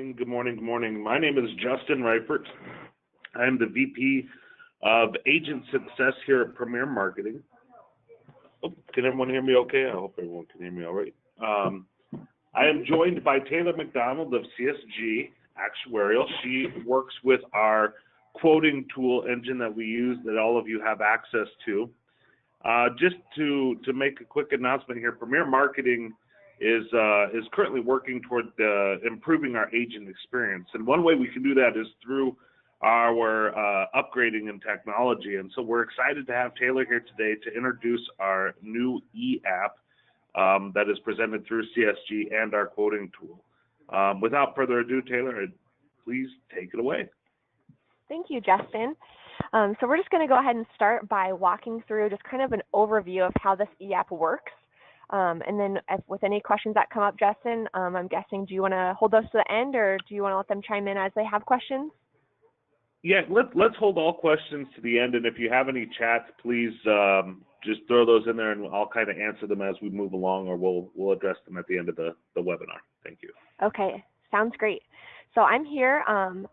morning. Good morning. Good morning. My name is Justin Reifert. I'm the VP of Agent Success here at Premier Marketing. Oh, can everyone hear me okay? I hope everyone can hear me all right. I am joined by Taylor McDonald of CSG Actuarial. She works with our quoting tool engine that we use that all of you have access to. Just to make a quick announcement here, Premier Marketing is currently working toward improving our agent experience, and one way we can do that is through our upgrading in technology. And so we're excited to have Taylor here today to introduce our new e-app that is presented through CSG and our quoting tool. Without further ado, Taylor, please take it away. Thank you, Justin. So we're just going to go ahead and start by walking through just kind of an overview of how this e-app works. And then with any questions that come up, Justin, I'm guessing, do you want to hold those to the end, or do you want to let them chime in as they have questions? Yeah, let's hold all questions to the end, and if you have any chats, please just throw those in there, and I'll kind of answer them as we move along, or we'll address them at the end of the webinar. Thank you. Okay, sounds great. So I'm here on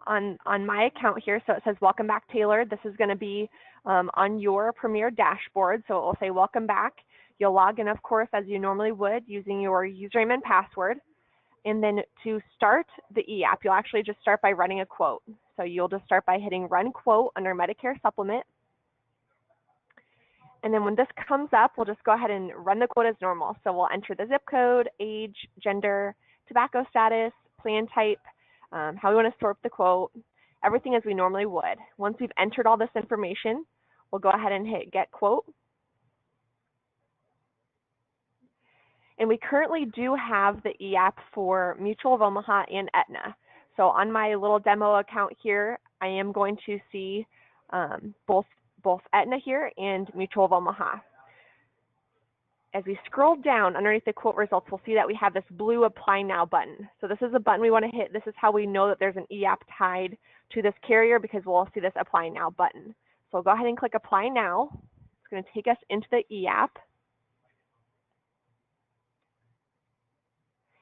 my account here, so it says welcome back, Taylor. This is going to be on your Premier dashboard, so it will say welcome back. You'll log in, of course, as you normally would, using your username and password. And then to start the e-app, you'll actually just start by running a quote. So you'll just start by hitting Run Quote under Medicare Supplement. And then when this comes up, we'll just go ahead and run the quote as normal. So we'll enter the zip code, age, gender, tobacco status, plan type, how we want to sort the quote, everything as we normally would. Once we've entered all this information, we'll go ahead and hit Get Quote. And we currently do have the e-app for Mutual of Omaha and Aetna. So on my little demo account here, I am going to see both Aetna here and Mutual of Omaha. As we scroll down underneath the quote results, we'll see that we have this blue Apply Now button. So this is a button we want to hit. This is how we know that there's an e-app tied to this carrier, because we'll see this Apply Now button. So we'll go ahead and click Apply Now. It's going to take us into the e-app.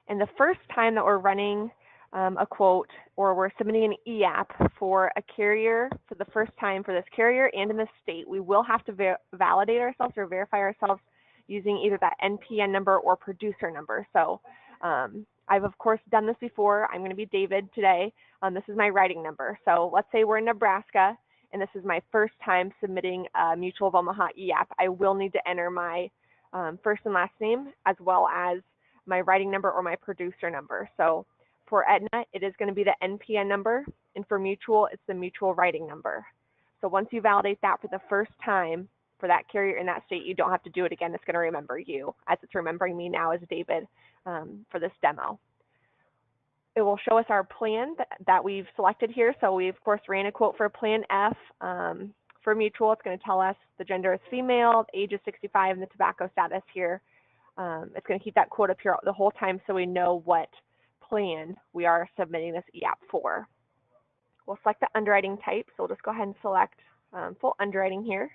And the first time that we're running a quote, or we're submitting an e-app for a carrier for the first time for this carrier and in this state, we will have to validate ourselves or verify ourselves using either that NPN number or producer number. So I've, of course, done this before. I'm going to be David today. This is my writing number. So let's say we're in Nebraska, and this is my first time submitting a Mutual of Omaha e-app. I will need to enter my first and last name, as well as my writing number or my producer number. So for Aetna, it is going to be the NPN number, and for Mutual, it's the Mutual writing number. So once you validate that for the first time for that carrier in that state, you don't have to do it again. It's going to remember you, as it's remembering me now as David for this demo. It will show us our plan that we've selected here. So we, of course, ran a quote for Plan F. For Mutual, it's going to tell us the gender is female, the age is 65, and the tobacco status here. It's going to keep that quote up here the whole time, so we know what plan we are submitting this e-app for. We'll select the underwriting type, so we'll just go ahead and select full underwriting here.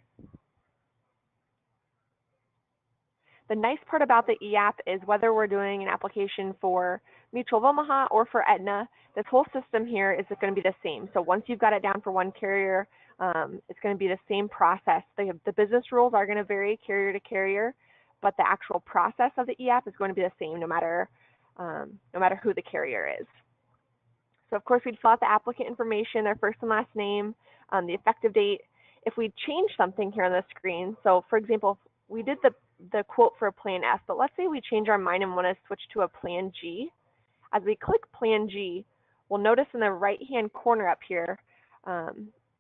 The nice part about the e-app is whether we're doing an application for Mutual of Omaha or for Aetna, this whole system here is going to be the same. So once you've got it down for one carrier, it's going to be the same process. The business rules are going to vary carrier to carrier, but the actual process of the e-app is going to be the same no matter who the carrier is. So of course, we'd fill out the applicant information, their first and last name, the effective date. If we change something here on the screen, so for example, we did the quote for a Plan F, but let's say we change our mind and want to switch to a Plan G. As we click Plan G, we'll notice in the right-hand corner up here,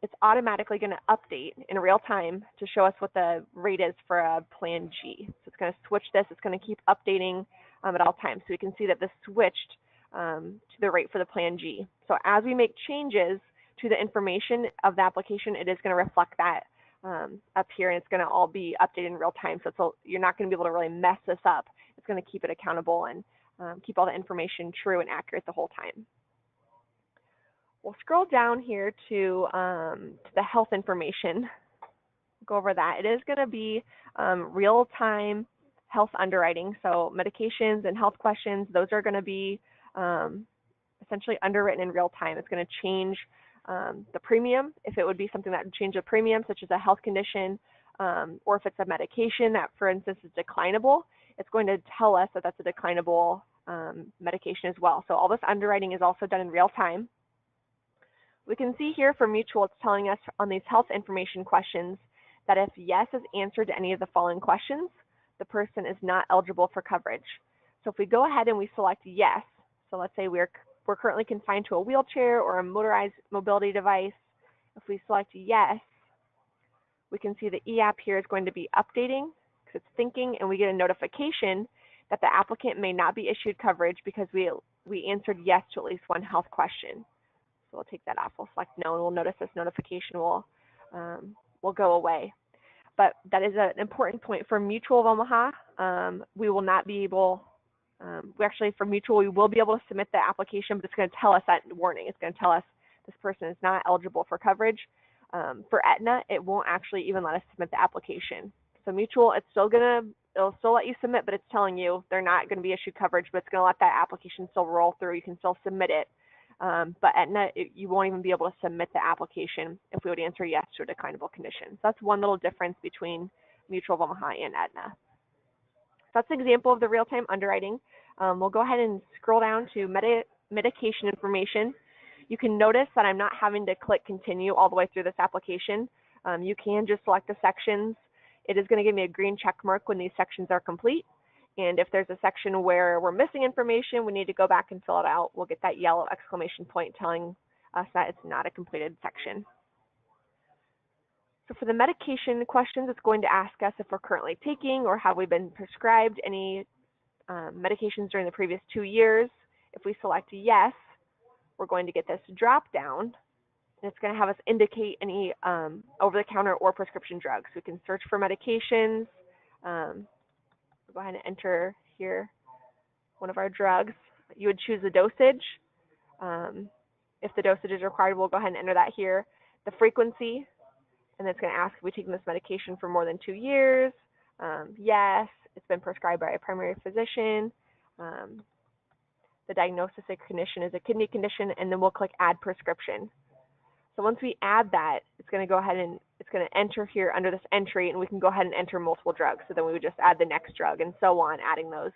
it's automatically going to update in real time to show us what the rate is for a Plan G. So it's going to switch this. It's going to keep updating at all times. So we can see that this switched to the rate for the Plan G. So as we make changes to the information of the application, it is going to reflect that up here, and it's going to all be updated in real time. So you're not going to be able to really mess this up. It's going to keep it accountable and keep all the information true and accurate the whole time. We'll scroll down here to the health information. Go over that. It is going to be real-time health underwriting. So medications and health questions, those are going to be essentially underwritten in real time. It's going to change the premium, if it would be something that would change the premium, such as a health condition, or if it's a medication that, for instance, is declinable, it's going to tell us that that's a declinable medication as well. So all this underwriting is also done in real time. We can see here for Mutual, it's telling us on these health information questions that if yes is answered to any of the following questions, the person is not eligible for coverage. So if we go ahead and we select yes, so let's say we're currently confined to a wheelchair or a motorized mobility device. If we select yes, we can see the e-app here is going to be updating because it's thinking, and we get a notification that the applicant may not be issued coverage because we answered yes to at least one health question. So we'll take that off. We'll select no, and we'll notice this notification will go away. But that is an important point for Mutual of Omaha. We will not be able, for Mutual, we will be able to submit the application, but it's going to tell us that warning. It's going to tell us this person is not eligible for coverage. For Aetna, it won't actually even let us submit the application. So Mutual, it'll still let you submit, but it's telling you they're not going to be issued coverage, but it's going to let that application still roll through. You can still submit it. But Aetna, you won't even be able to submit the application if we would answer yes to a declinable condition. So that's one little difference between Mutual of Omaha and Aetna. So that's an example of the real-time underwriting. We'll go ahead and scroll down to medication information. You can notice that I'm not having to click continue all the way through this application. You can just select the sections. It is going to give me a green check mark when these sections are complete. And if there's a section where we're missing information, we need to go back and fill it out. We'll get that yellow exclamation point telling us that it's not a completed section. So for the medication questions, it's going to ask us if we're currently taking or have we been prescribed any medications during the previous 2 years. If we select yes, we're going to get this drop down. And it's going to have us indicate any over-the-counter or prescription drugs. We can search for medications. We'll go ahead and enter here one of our drugs. You would choose the dosage. If the dosage is required, we'll go ahead and enter that here. The frequency, and it's going to ask if we've taken this medication for more than 2 years. Yes, it's been prescribed by a primary physician. The diagnosis of condition is a kidney condition, and then we'll click add prescription. So once we add that, it's going to go ahead and it's going to enter here under this entry, and we can go ahead and enter multiple drugs. So then we would just add the next drug and so on, adding those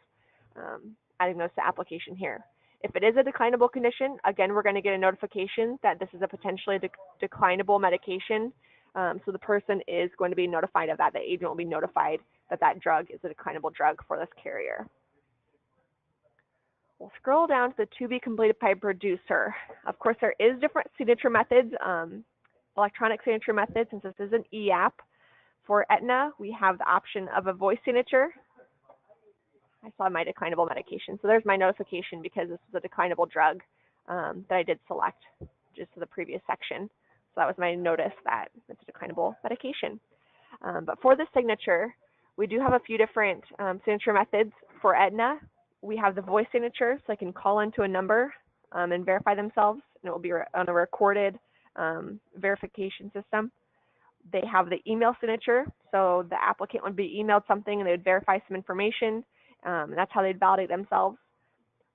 to application here. If it is a declinable condition, again, we're going to get a notification that this is a potentially declinable medication. So the person is going to be notified of that. The agent will be notified that that drug is a declinable drug for this carrier. We'll scroll down to the to be completed by producer. Of course, there is different signature methods, electronic signature methods, since this is an e-app. For Aetna, we have the option of a voice signature. I saw my declinable medication. So there's my notification because this is a declinable drug that I did select just to the previous section. So that was my notice that it's a declinable medication. But for the signature, we do have a few different signature methods. For Aetna, we have the voice signature, so I can call into a number and verify themselves, and it will be on a recorded verification system. They have the email signature, so the applicant would be emailed something and they would verify some information, and that's how they'd validate themselves.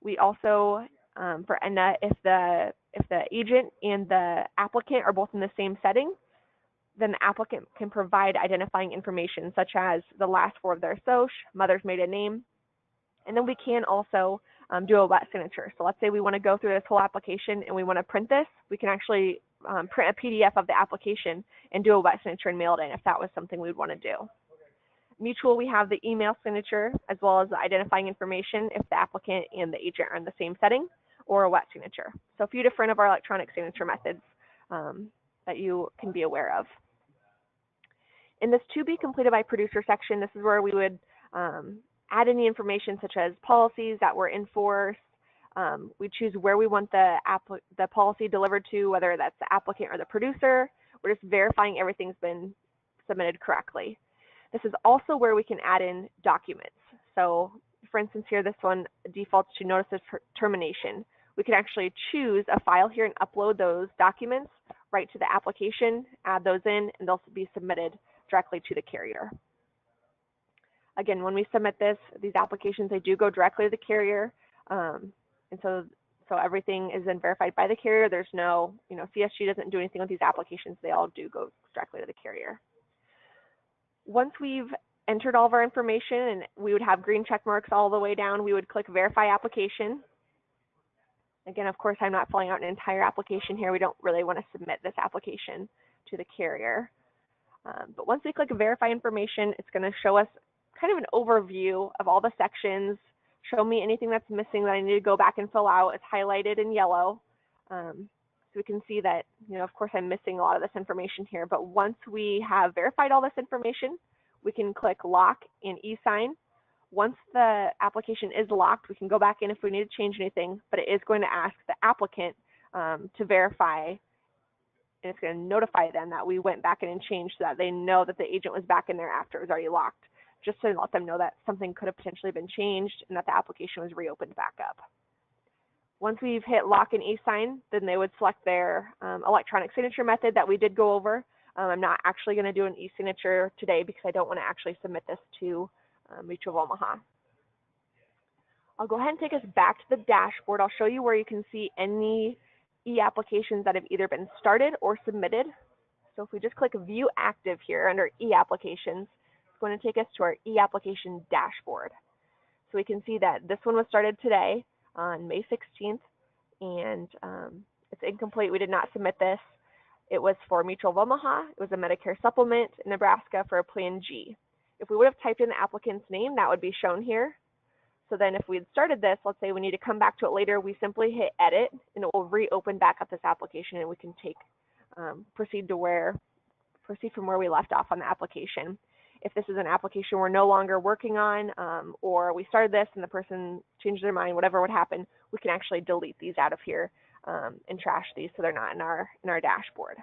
We also, for Aetna, if the agent and the applicant are both in the same setting, then the applicant can provide identifying information such as the last 4 of their SOCH, mother's maiden name. And then we can also do a wet signature. So let's say we want to go through this whole application and we want to print this. We can actually print a PDF of the application and do a wet signature and mail it in if that was something we'd want to do. Mutual, we have the email signature as well as the identifying information if the applicant and the agent are in the same setting, or a wet signature. So a few different of our electronic signature methods that you can be aware of. In this to be completed by producer section, this is where we would add any information such as policies that were in force. We choose where we want the policy delivered to, whether that's the applicant or the producer. We're just verifying everything's been submitted correctly. This is also where we can add in documents. So for instance here, this one defaults to notice of termination. We can actually choose a file here and upload those documents right to the application, add those in, and they'll be submitted directly to the carrier. Again, when we submit these applications, they do go directly to the carrier. And so So everything is then verified by the carrier. There's no, CSG doesn't do anything with these applications. They all do go directly to the carrier. Once we've entered all of our information, and we would have green check marks all the way down, we would click Verify Application. Again, of course, I'm not filling out an entire application here. We don't really want to submit this application to the carrier. But once we click Verify Information, it's going to show us kind of an overview of all the sections, show me anything that's missing that I need to go back and fill out. It's highlighted in yellow. So we can see that, of course, I'm missing a lot of this information here. But once we have verified all this information, we can click Lock and e-sign. Once the application is locked, we can go back in if we need to change anything, but it is going to ask the applicant to verify, and it's going to notify them that we went back in and changed so that they know that the agent was back in there after it was already locked, just to let them know that something could have potentially been changed and that the application was reopened back up. Once we've hit lock and e-sign, then they would select their electronic signature method that we did go over. I'm not actually going to do an e-signature today because I don't want to actually submit this to Mutual of Omaha. I'll go ahead and take us back to the dashboard. I'll show you where you can see any e-applications that have either been started or submitted. So if we just click View Active here under e-applications, it's going to take us to our e-application dashboard. So we can see that this one was started today on May 16th, and it's incomplete. We did not submit this. It was for Mutual of Omaha. It was a Medicare supplement in Nebraska for a Plan G. If we would have typed in the applicant's name, that would be shown here. So then if we had started this, let's say we need to come back to it later, we simply hit edit and it will reopen back up this application, and we can proceed from where we left off on the application. If this is an application we're no longer working on, or we started this and the person changed their mind, whatever would happen, we can actually delete these out of here and trash these so they're not in our dashboard.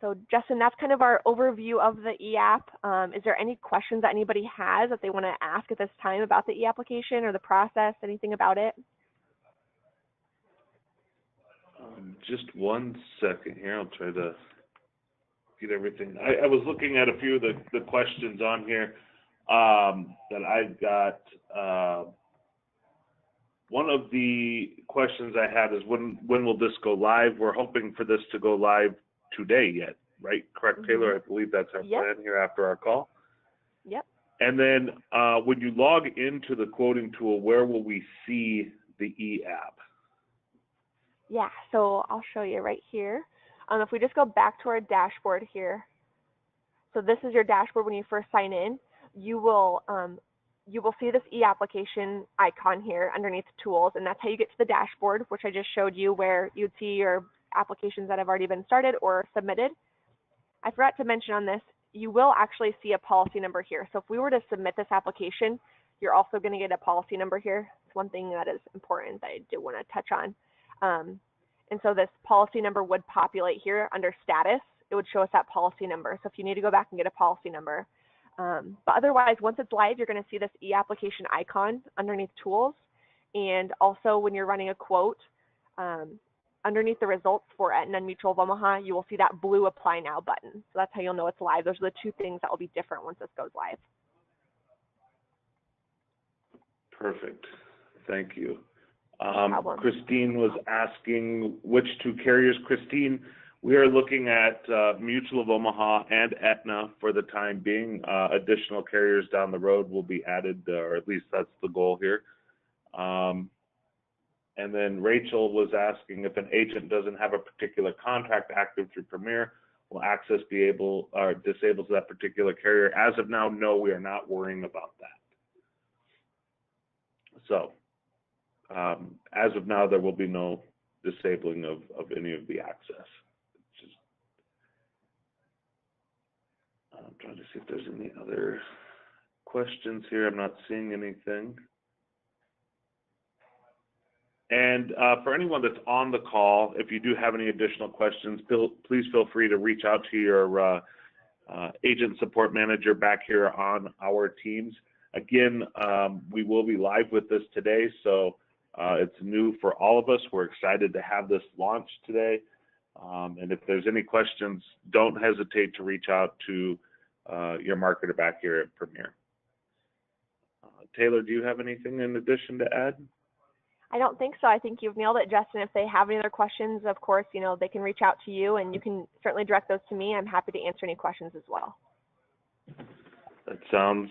So Justin, that's kind of our overview of the e-app. Is there any questions that anybody has that they want to ask at this time about the e-application or the process, anything about it? Just 1 second here. I'll try to get everything. I was looking at a few of the questions on here that I got. One of the questions I had is when will this go live? We're hoping for this to go live today yet, right? Correct, Taylor? I believe that's our plan here after our call. Yep. And then when you log into the quoting tool, where will we see the e-app? Yeah, so I'll show you right here. If we just go back to our dashboard here, so this is your dashboard when you first sign in, you will see this e-application icon here underneath tools, and that's how you get to the dashboard, which I just showed you, where you'd see your applications that have already been started or submitted. I forgot to mention on this, you will actually see a policy number here. So if we were to submit this application, you're also going to get a policy number here. It's one thing that is important that I do want to touch on. And so this policy number would populate here under status. It would show us that policy number. So if you need to go back and get a policy number. But otherwise, once it's live, you're going to see this e-application icon underneath tools. And also when you're running a quote, underneath the results for Aetna and Mutual of Omaha, you will see that blue Apply Now button. So that's how you'll know it's live. Those are the two things that will be different once this goes live. Perfect. Thank you. No problem. Christine was asking which two carriers. Christine, we are looking at Mutual of Omaha and Aetna for the time being. Additional carriers down the road will be added, or at least that's the goal here. And then Rachel was asking if an agent doesn't have a particular contract active through Premier, will access be able or disabled to that particular carrier? As of now, no, we are not worrying about that. So as of now, there will be no disabling of any of the access. Just, I'm trying to see if there's any other questions here. I'm not seeing anything. And for anyone that's on the call, if you do have any additional questions, please feel free to reach out to your agent support manager back here on our teams. Again, we will be live with this today, so it's new for all of us. We're excited to have this launched today. And if there's any questions, don't hesitate to reach out to your marketer back here at Premier. Taylor, do you have anything in addition to add? I don't think so. I think you've nailed it, Justin. If they have any other questions, of course, they can reach out to you, and you can certainly direct those to me. I'm happy to answer any questions as well. That sounds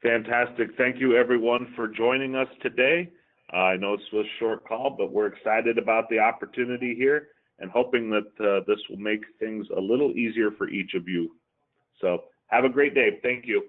fantastic. Thank you, everyone, for joining us today. I know this was a short call, but we're excited about the opportunity here and hoping that this will make things a little easier for each of you. So have a great day. Thank you.